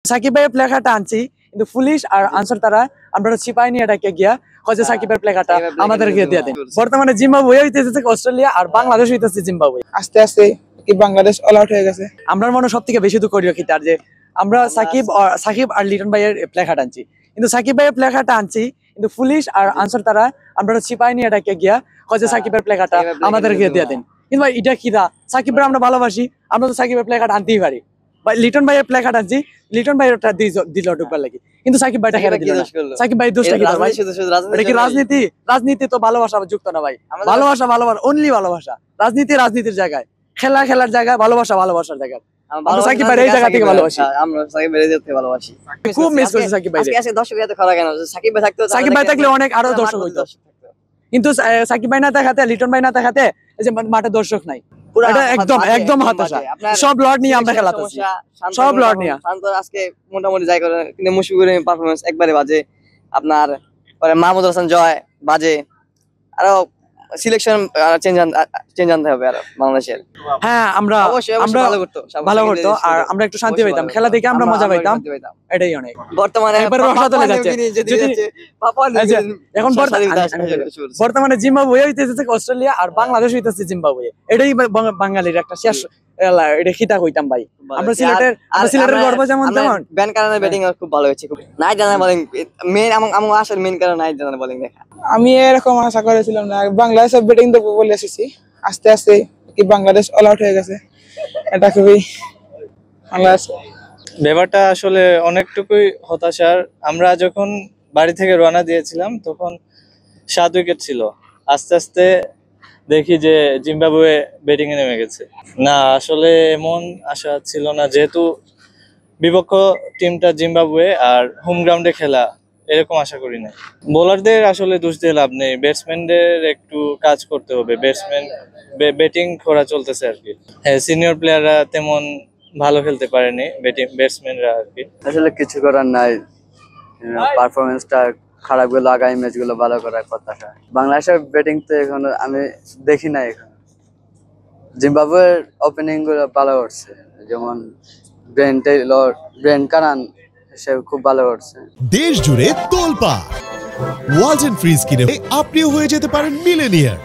সাকিব ভাইয়ের প্লেকাটা আনছি কিন্তু পুলিশ আর আনসার তারা আমরা চিপাই নিয়ে এটাকে গিয়া হচ্ছে সাকিবের প্লেকাটা আমাদেরকে দিয়ে দেন। বর্তমানে জিম্বাবুয়ে হইতেছে অস্ট্রেলিয়া আর বাংলাদেশ হইতেছে জিম্বাবুয়ে। আস্তে আস্তে কি বাংলাদেশ অল আউট হয়ে গেছে। আমরা মনে সব থেকে বেশি দুঃখ করি তার যে আমরা সাকিব আর লিটন ভাইয়ের প্লেকাটা আনছি কিন্তু সাকিব ভাইয়ের প্লেকাটা আনছি কিন্তু পুলিশ আর আনসার তারা আমরা চিপাই নিয়ে এটাকে গিয়া হচ্ছে সাকিবের প্লেকাটা আমাদেরকে দিয়ে দেন। কিন্তু ভাই এটা কি সাকিব ভাই আমরা ভালোবাসি, আমরা তো সাকিবের প্লেকাটা আনতেই পারি। লিটন ভাইয়ের প্লেকার্ড আনছি, লিটন ভাই ওটা দিল ঢুকবার লাগি কিন্তু সাকিব ভাইটা হেরে দিল। সাকিব ভাই দোষটা কি ভাই? এটা কি রাজনীতি? রাজনীতি তো ভালোবাসা যুক্ত না ভাই। ভালোবাসা অনলি ভালোবাসা। রাজনীতির জায়গায়, খেলার জায়গায়, ভালোবাসার জায়গায়। আমরা সাকিব ভাই এই জায়গা থেকে ভালোবাসি। আমরা সাকিব ভাই থেকে ভালোবাসি। খুব মিস করছি সাকিব ভাই। আজকে দর্শক এত খারাপ কেন? সাকিব ভাই থাকলে অনেক আরো দর্শক হইতো। কিন্তু সাকিব ভাই না থাকাতে, লিটন ভাই না থাকাতে এই যে মাঠে দর্শক নাই। একদম হতাশা। সব লর্ড নিয়ে আমরা খেলাতেছি, সব লর্ড নিয়ে। আজকে মোটামুটি যাই করে কিন্তু মুশফিকুরের পারফরম্যান্স একবারে বাজে। আপনার পরে মাহমুদ হাসান জয় বাজে। আরো সিলেকশন চেঞ্জ আনতে হবে আর বাংলাদেশের। হ্যাঁ আমরা ভালো করতো আর আমরা একটু শান্তি পাইতাম, খেলা দেখে আমরা মজা পাইতাম, এটাই অনেক। বর্তমানে এখন বর্তমানে জিম্বাবুয়ে হইতেছে অস্ট্রেলিয়া আর বাংলাদেশ হইতেছে জিম্বাবুয়ে। এটাই বাঙালির একটা শেষ এটা খিতা হইতাম ভাই। আমরা সিলেটের গর্ব যেমন তেমন। ব্যান কারণে ব্যাটিং খুব ভালো হয়েছে। নাইট রানার বোলিং মেইন আমার আসার মেইন কারণ নাইট রানার বোলিং দেখা। আমি এরকম আশা করেছিলাম না, বাংলাদেশের ব্যাটিং দেবো বলে এসেছি। আস্তে আস্তে কি বাংলাদেশ অল আউট হয়ে গেছে। এটা খুবই ব্যাপারটা আসলে অনেকটুকুই হতাশার। আমরা যখন বাড়ি থেকে রওনা দিয়েছিলাম তখন 7 উইকেট ছিল। আস্তে আস্তে দেখি যে জিম্বাবুয়ে ব্যাটিং এ নেমে গেছে। না আসলে এমন আশা ছিল না, যেহেতু বিপক্ষ টিমটা জিম্বাবুয়ে আর হোম গ্রাউন্ডে খেলা, এরকম আশা করি না। বোলারদের আসলে দোষ দিয়ে লাভ নেই, ব্যাটসম্যানদের একটু কাজ করতে হবে। ব্যাটসম্যান ব্যাটিং করা চলতেছে আর কি। হ্যাঁ, সিনিয়র প্লেয়াররা তেমন ভালো খেলতে পারেনি, ব্যাটসম্যানরা আর কি। আসলে কিছু করার নাই, পারফরমেন্সটা খারাপ গেল, আগামী ম্যাচগুলো ভালো করার কথা। বাংলাদেশের ব্যাটিং তো এখন আমি দেখি না। এখন জিম্বাবুয়ের ওপেনিং গুলো ভালো করছে, যেমন ব্রেন কারান সে খুব ভালো করছে। দেশ জুড়ে তোলপাড় ওয়ালটন ফ্রিজ কিনে আপনিও হয়ে যেতে পারেন মিলেনিয়ার।